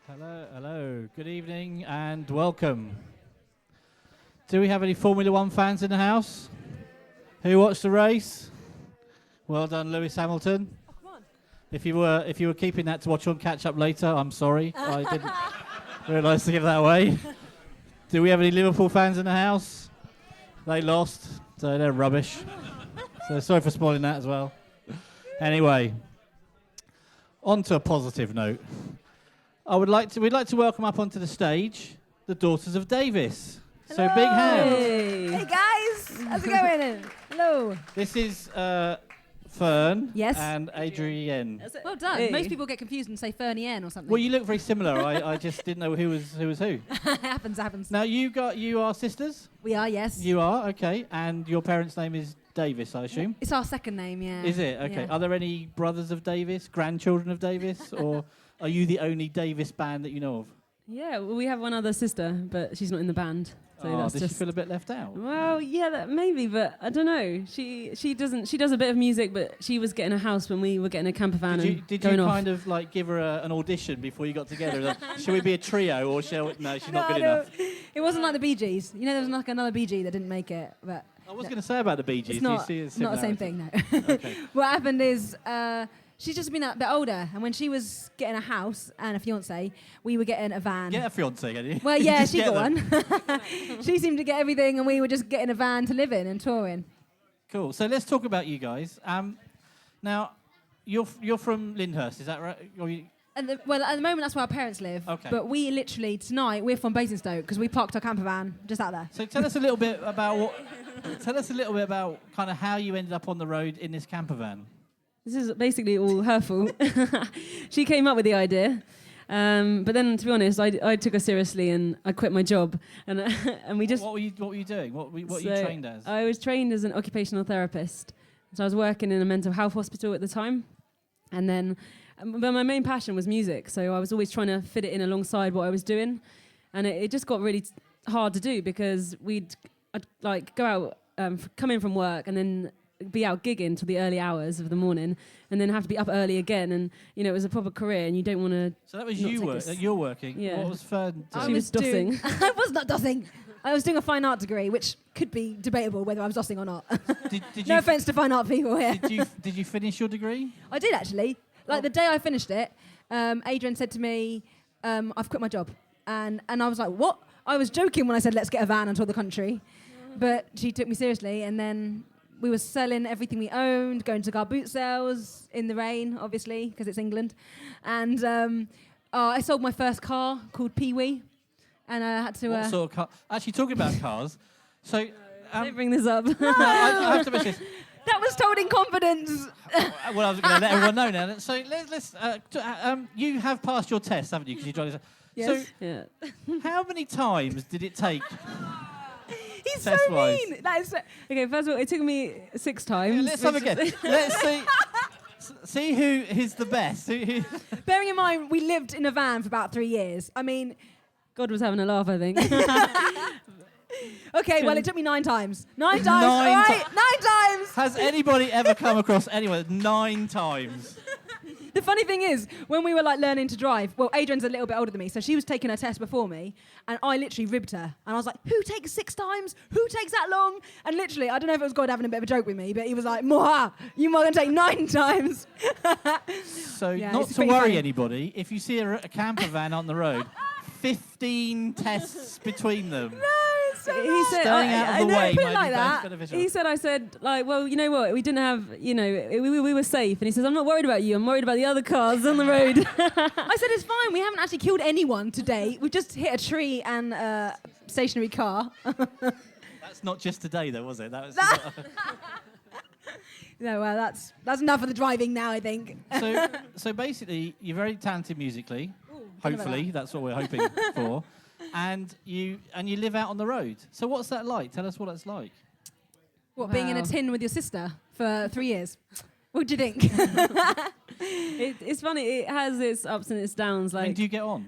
Hello. Good evening and welcome. Do we have any Formula One fans in the house? Who watched the race? Well done, Lewis Hamilton. Oh, come on. If you were keeping that to watch on catch up later, I'm sorry. I didn't realise to give that away. Do we have any Liverpool fans in the house? They lost, so they're rubbish. So sorry for spoiling that as well. Anyway, on to a positive note. We'd like to welcome up onto the stage the daughters of Davis. Hello. So big hands. Hey guys, how's it going? Hello. This is Fern Yes. and Adrienne. Well done. Hey. Most people get confused and say Fernie-N or something. Well, you look very similar. I just didn't know who was who. happens. Now you are sisters. We are, yes. You are, okay, and your parents' name is Davis, I assume. It's our second name, yeah. Is it? Okay. Yeah. Are there any brothers of Davis, grandchildren of Davis, or are you the only Davis band that you know of? Yeah, well, we have one other sister, but she's not in the band. So that's does just. she feel a bit left out? Well, yeah, maybe, but I don't know. She doesn't. She does a bit of music, but she was getting a house when we were getting a camper van. Did you kind of like give her an audition before you got together? Like, should we be a trio or shall we? No, she's not good enough. It wasn't like the Bee Gees. You know, there was like another Bee Gee that didn't make it, but I was going to say about the Bee Gees. it's not, Do you see not the same thing, no. Okay. What happened is she's just been a bit older, and when she was getting a house and a fiancé, we were getting a van. Get a fiance, can you? Well, You yeah, just she get got them. one. She seemed to get everything, and we were just getting a van to live in and touring. Cool. So let's talk about you guys. Now, you're from Lyndhurst, is that right? At the moment, that's where our parents live. Okay. But we literally, tonight, we're from Basingstoke because we parked our camper van just out there. So tell us a little bit about kind of how you ended up on the road in this camper van. This is basically all her fault. She came up with the idea, but then, to be honest, I took her seriously and I quit my job, and we just. What were you doing? What were you trained as? I was trained as an occupational therapist, so I was working in a mental health hospital at the time, and then. But my main passion was music, so I was always trying to fit it in alongside what I was doing, and it just got really hard to do because I'd like go out, come in from work, and then be out gigging till the early hours of the morning, and then have to be up early again, and it was a proper career, and you don't want to. So that was you're working. Yeah. What was Fern doing? She was dossing. I was not dossing. I was doing a fine art degree, which could be debatable whether I was dossing or not. No offence to fine art people here. Did you finish your degree? I did actually. Like the day I finished it, Adrian said to me, "I've quit my job," and I was like, "What?" I was joking when I said, "Let's get a van and tour the country," but she took me seriously, and then we were selling everything we owned, going to car boot sales in the rain, obviously, because it's England, and I sold my first car called Pee-wee, and I had to. What sort of car? Actually, talking about cars, so. Don't bring this up. No, I have to mention this. That was told in confidence. Well, I was going to let everyone know now. So let's. You have passed your test, haven't you? Because you tried this. Yes. So Yeah. how many times did it take? He's so Test-wise. mean. That is. Okay, first of all, it took me 6 times. Let's have which again. is- Let's see who is the best. Who Bearing in mind, we lived in a van for about 3 years. I mean, God was having a laugh, I think. okay, well, it took me 9 times. 9 times, Nine all right? 9 times! has anybody ever come across anyone 9 times? The funny thing is, when we were like learning to drive, well, Adrian's a little bit older than me, so she was taking her test before me, and I literally ribbed her. And I was like, who takes 6 times? Who takes that long? And literally, I don't know if it was God having a bit of a joke with me, but he was like, Moha, you might going to take 9 times. So Yeah, not it's to pretty worry funny. anybody, if you see a camper van on the road, 15 tests between them. So He said, Staying out of I the know, way put it might like be that. beneficial. He said, I said, like, well, you know what? We didn't have, we were safe. And he says, I'm not worried about you. I'm worried about the other cars on the road. I said, it's fine. We haven't actually killed anyone to date. We've just hit a tree and a stationary car. That's not just today, though, was it? That was. No, well, that's enough of the driving now, I think. So basically, you're very talented musically. Ooh, don't know about Hopefully, that's what we're hoping for. And you live out on the road. So what's that like? Tell us what it's like. What, being in a Wow. tin with your sister for 3 years? What do you think? It's funny. It has its ups and its downs. I mean, Like, do you get on?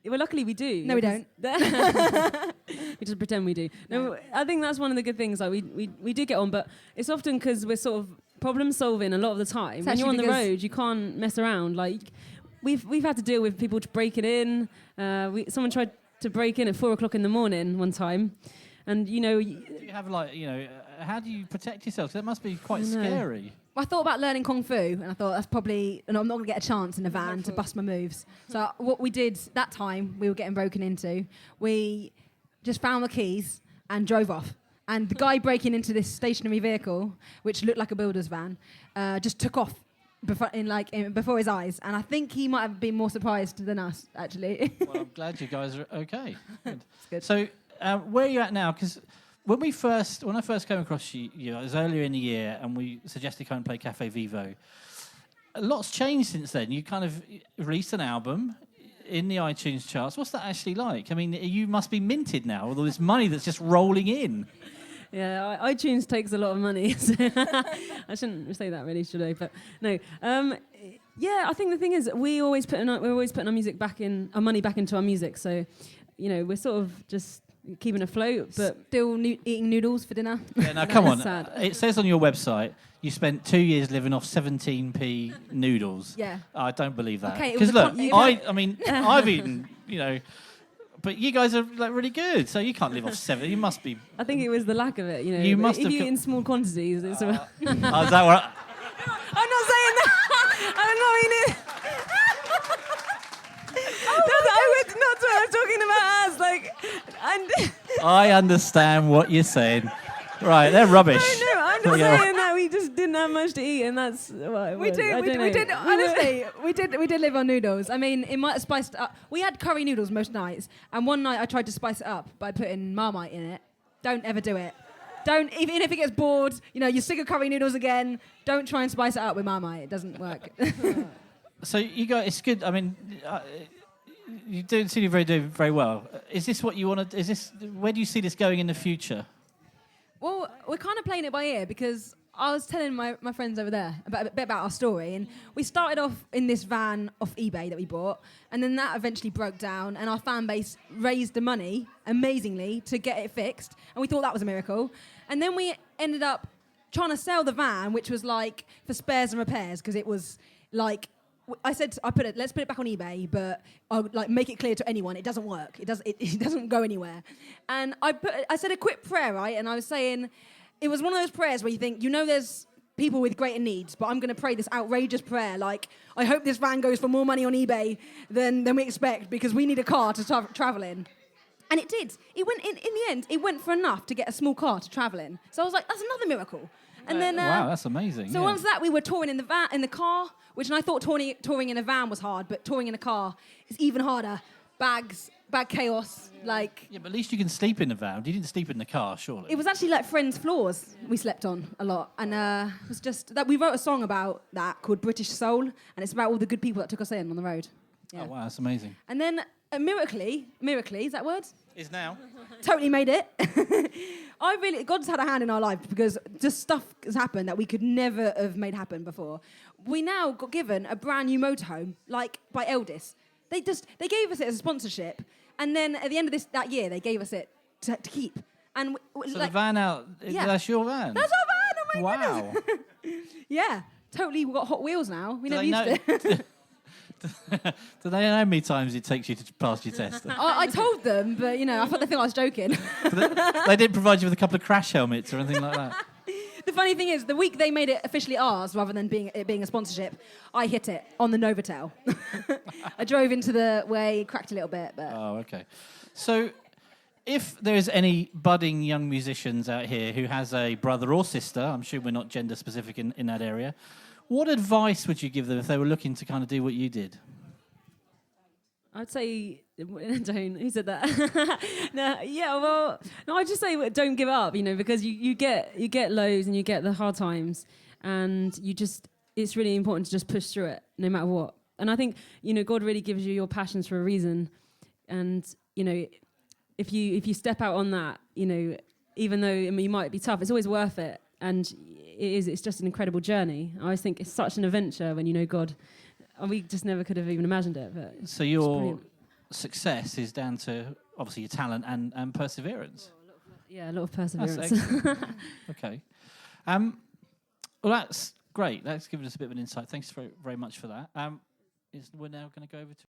well, luckily we do. No, we don't. We just pretend we do. No, I think that's one of the good things. Like we do get on, but it's often because we're sort of problem solving a lot of the time. It's When you're on actually the because- road, you can't mess around. Like we've had to deal with people breaking in. Someone tried to break in at 4:00 in the morning one time, and you know. Do you have how do you protect yourself? 'Cause that must be quite scary. I thought about learning Kung Fu, and I thought that's probably, and I'm not going to get a chance in a van to bust my moves. So what we did that time, we were getting broken into, we just found the keys and drove off. And the guy breaking into this stationary vehicle, which looked like a builder's van, just took off before his eyes. And I think he might have been more surprised than us, actually. Well, I'm glad you guys are okay. Good. Good. So where are you at now? Because when I first came across you, it was earlier in the year, and we suggested come and play Cafe Vivo. A lot's changed since then. You kind of released an album in the iTunes charts. What's that actually like? I mean, you must be minted now with all this money that's just rolling in. Yeah, iTunes takes a lot of money. So I shouldn't say that really, should I? But no. Yeah, I think the thing is we're always putting our money back into our music. So, we're sort of just keeping afloat, but Still eating noodles for dinner. Yeah, now come on. Sad. It says on your website you spent 2 years living off 17p noodles. Yeah. I don't believe that. Okay, it Because was look, I've eaten, but you guys are like really good, so you can't live off 7. You must be. I think it was the lack of it. You must if have you eat in small quantities, it's. Oh, is that what? I'm not saying that. I'm not meaning. Not what I'm talking about us. I understand what you're saying. Right, they're rubbish. No, I'm just saying that we just didn't have much to eat, and that's what it We was. did. Honestly, we did live on noodles. I mean, it might have spiced it up. We had curry noodles most nights, and one night I tried to spice it up by putting Marmite in it. Don't ever do it. Don't, even if it gets bored, you're sick of curry noodles again. Don't try and spice it up with Marmite. It doesn't work. So you guys, it's good. I mean, you do seem to do very well. Is this what you want to? Where do you see this going in the future? Well, we're kind of playing it by ear because I was telling my friends over there a bit about our story, and we started off in this van off eBay that we bought, and then that eventually broke down, and our fan base raised the money, amazingly, to get it fixed, and we thought that was a miracle. And then we ended up trying to sell the van, which was like for spares and repairs, because it was like, let's put it back on eBay, but I'll make it clear to anyone, it doesn't work. It doesn't go anywhere. And I said a quick prayer, right? And I was saying, it was one of those prayers where you think, there's people with greater needs, but I'm going to pray this outrageous prayer, like, I hope this van goes for more money on eBay than we expect, because we need a car to travel in. And it did. It went in the end, it went for enough to get a small car to travel in. So I was like, that's another miracle. And then wow, that's amazing. So once that, we were touring in the car, which I thought touring in a van was hard, but touring in a car is even harder. Bags, bag chaos, like. Yeah, but at least you can sleep in the van. You didn't sleep in the car, surely. It was actually like friends' floors we slept on a lot, and it was just that we wrote a song about that called British Soul, and it's about all the good people that took us in on the road. Yeah. Oh wow, that's amazing. And then miraculously, is that a word? Is now. Totally made it. God's had a hand in our life because just stuff has happened that we could never have made happen before. We now got given a brand new motorhome, like by Eldis. They gave us it as a sponsorship, and then at the end of that year, they gave us it to keep. And so the van out, that's your van? That's our van, oh my wow. goodness. Yeah, totally, we've got Hot Wheels now. We never Do used it. they know how many times it takes you to pass your test? I told them, but I thought they think I was joking. They didn't provide you with a couple of crash helmets or anything like that? The funny thing is, the week they made it officially ours, rather than it being a sponsorship, I hit it on the Novotel. I drove into the way, cracked a little bit, but. Oh, okay. So, if there is any budding young musicians out here who has a brother or sister, I'm sure we're not gender specific in that area, what advice would you give them if they were looking to kind of do what you did? I'd say don't. Who said that? No. I'd just say don't give up. Because you get lows and you get the hard times, and it's really important to just push through it no matter what. And I think God really gives you your passions for a reason, and if you step out on that, even though you might be tough, it's always worth it, and it's just an incredible journey. I always think it's such an adventure when you know God. And we just never could have even imagined it. But so your success is down to, obviously, your talent and perseverance. A lot of perseverance. That's excellent. Okay. Well, that's great. That's given us a bit of an insight. Thanks very, very much for that. we're now going to go over to